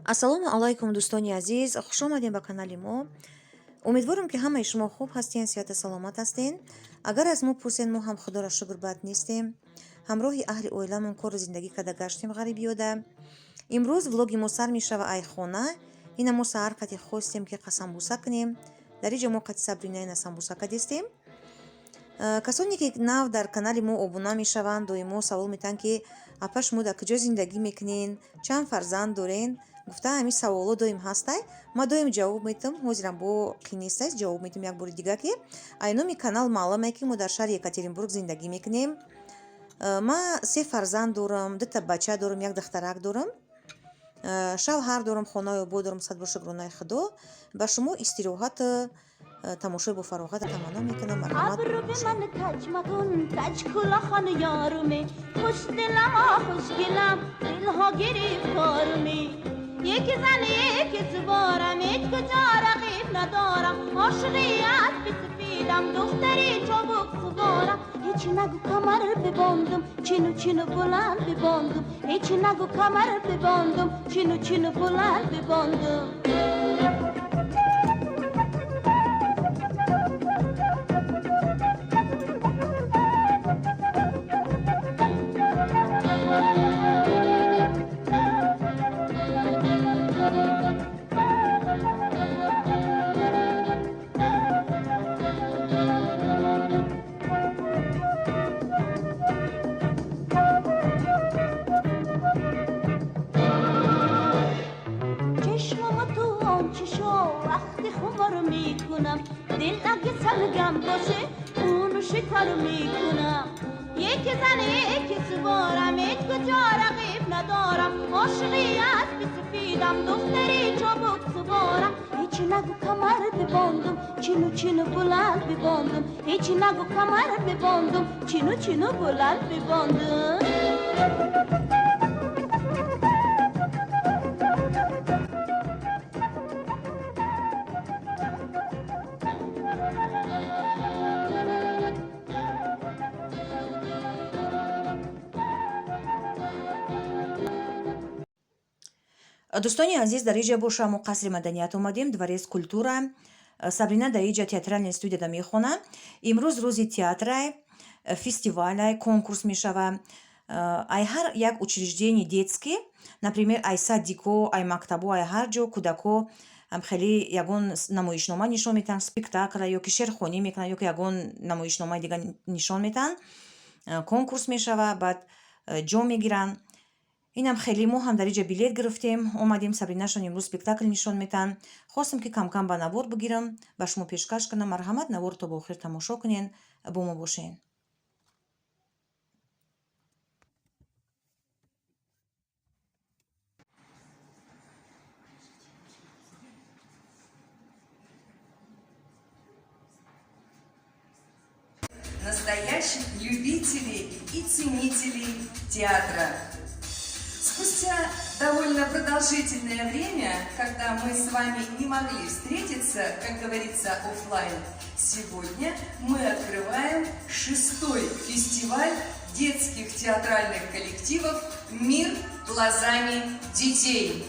ассалому алайкум дӯстони азиз, хуш омадем ба канали мо. Умедворам ки ҳамаи шумо хуб ҳастен, сиҳату саломат ҳастен. Агар аз мо пурсен, мо ҳам худоро шукр бад нестем. Ҳамроҳи аҳли оиламон кору зиндагӣ када гаштем ғарибиёда. имрӯз влоги мо сар мешава ай хона. Ина мо саҳар қати хостем ки қасамбуса кунем. Дар иҷа мо қати сабринаина самбусака дестем. касоне ки нав дар канали мо обуна мешаванд, доимо савол метан ки апа шумо дар куҷо зиндагӣ мекунен, чанд фарзанд дорен? Гуфта ҳамин саволо доим ҳастай. Ма доим ҷавоб медам, ҳозирам бо қинестас ҷавоб медам як бори дига ки ай номи канал маълуме ки мо дар шаҳри Екатеринбург зиндагӣ мекунем. ма 3 фарзанд дорам, 2 бача дорам, як духтарак дорам. шавҳар дорам, хонаи обод дорам, сад бор шукронаи худо. Ба шумо истироҳат тамошои бо фароғат таманно мекунам. марҳамат бошед. یکی زن یکی سوارم هیچ کجا رقیب ندارم عاشقیت به سفیدم دختری چابک سوارم هیچی نگو کمر ببندم چینو چینو بلند ببندم هیچی نگو کمر ببندم چینو چینو بلند ببندم دل اگه سرگم باشه اونو شکار میکنم یکی زن یکی سوارم هیچ کجا رقیب ندارم عاشقیت به سفیدم دختری چابک سوارم هیچی نگو کمر ببندم چینو چینو بلند ببندم هیچی نگو کمر ببندم چینو چینو بلند ببندم дӯстони азиз, дар иҷа боша мо қасри маданият омадем, дворец культура. Сабрина дар иҷа театральная студияда мехона. имрӯз рӯзи театрай, фестивалай, конкурс мешава. ай ҳар як учреждении детский, например ай садико, ай мактабо, ай ҳар ҷо кӯдако хеле ягон намоишнома нишон метаҳанд, спектакл ё ки шерхонӣ мекунанд ё ки ягон намоишномаи дига нишон метаҳанд. конкурс мешава, баъд ҷом мегиранд. инам хеле мо ҳам дар иҷа билет гирифтем, омадем Сабринашон имрӯз спектакл нишон метаҳанд. хостам ки кам-кам ба навор бигирам, ба шумо пешкаш кунам. марҳамат, навор то ба охир тамошо кунен, бо мо бошен. Настоящих любителей и ценителей театра. Спустя довольно продолжительное время, когда мы с вами не могли встретиться, как говорится, офлайн, сегодня мы открываем 6-й фестиваль детских театральных коллективов «Мир глазами детей».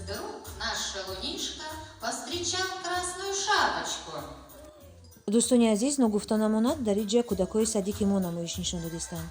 Вдруг наш шалунишка повстречал красную шапочку. дӯстони азиз, ногуфта намонад, дар иҷа кӯдакои садиқи мо намоиш нишон додистанд.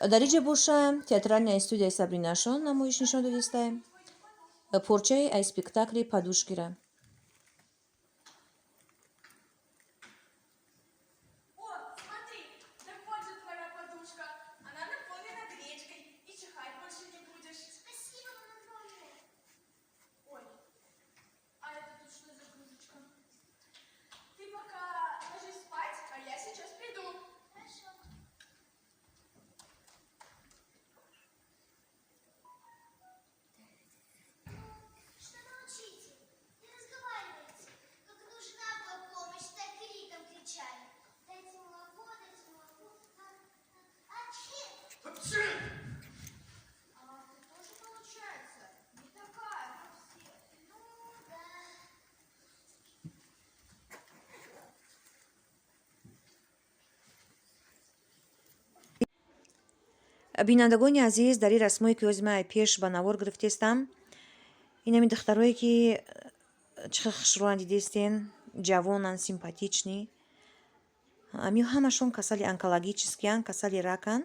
дар иҷа боша театральная студияи Сабрина Шон намоиш нишон додистае порчаи аз спектакли «Подушкира». О, смотри, так вот же твоя подушка. Она наполнена гречкой, и чихать больше не будешь. Спасибо вам огромное. Ой, а это тут что за кружечка? Ты пока ложись спать, а я сейчас приду. Хорошо. Что молчите? Не разговаривайте. Как нужна была помощь, так и криком кричали. Дайте молоко, дайте молоко. Апчхи! А ты тоже, получается, не такая, как все. Ну, да. бинандагони азиз, дар ин расмое ки озимаи пеш ба навор гирифтестам, инами духтарое ки чӣ хел хушрӯян дидестен, ҷавонанд, симпатични. Ами ҳамашон касали онкологическиянд, касали раканд.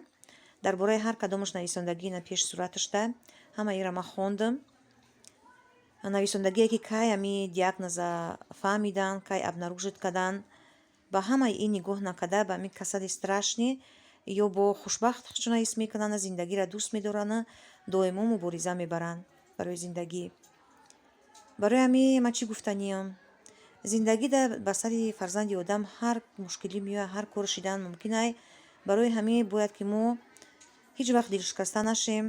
Дар бораи ҳар кадомаш нависондагӣ ина пеш сурат дошта. Ҳама инро ман хондам. Нависондагие ки кай ами диагноза фаҳмиданд, кай обнаружит карданд. Ба ҳамаи ин нигоҳ накарда, ба ами касали страшне ё бо хушбахт чуна ҳис мекунанд, зиндагиро дӯст медоранд, доимо мубориза мебаранд барои зиндагӣ. барои ами ман чӣ гуфтаниям? Зиндагида ба сари фарзанди одам ҳар мушкилӣ меояд, ҳар кор шидан мумкин ай. Барои ҳамин бояд ки мо ҳеҷ вақт дилшикаста нашем,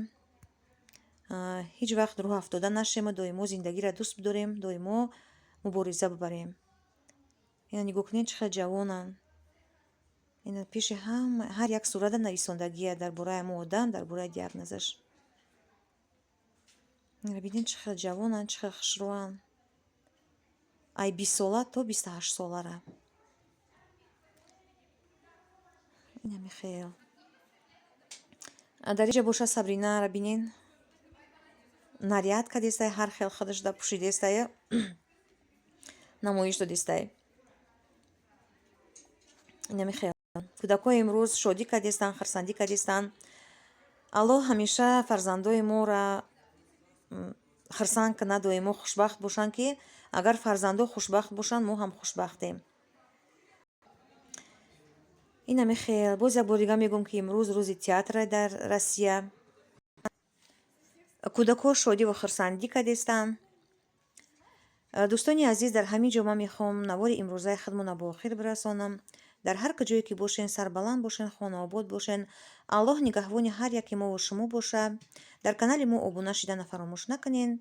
ҳеҷ вақт роҳ афтода нашем, доимо зиндагиро дӯст бидорем, доимо мубориза бибарем. ина нигоҳ кунед чӣ хел ҷавонанд. ина пеши ҳар як сурата нависондагие дар бораи ҳамон одам, дар бораи диагнозаш. ина бинед чӣ хел ҷавонанд, чӣ хел хушрӯянд. Ай 20 сола то 28 солара. инами хел. Дар иҷа боша Сабринаро бинен. Наряд кардестае, ҳар хел худашда пӯшидестае, намоиш додестае. инами хел. Кӯдакҳои имрӯз шодӣ кардестанд, хурсандӣ кардестанд. Аллоҳ ҳамеша фарзандои моро хурсанд кунад, доимо хушбахт бошанд, ки агар фарзандо хушбахт бошанд, мо ҳам хушбахтем. инами хел. Боз як бор дига мегӯям, ки имрӯз рӯзи театра дар Россия. кӯдакҳо шодиву хурсандӣ кардестанд. дӯстони азиз, дар ҳамин ҷо ман мехоҳам навори имрӯзаи худамонро ба охир бирасонам. дар ҳар куҷое ки бошен, сарбаланд бошен, хонаобод бошен. Аллоҳ нигаҳбони ҳар яки мо ва шумо бошад. Дар канали мо обуна шиданро фаромӯш накунед.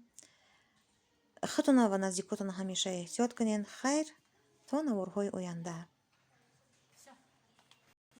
худтонро ва наздикотонро ҳамеша эҳтиёт кунед. хайр, то наворҳои оянда.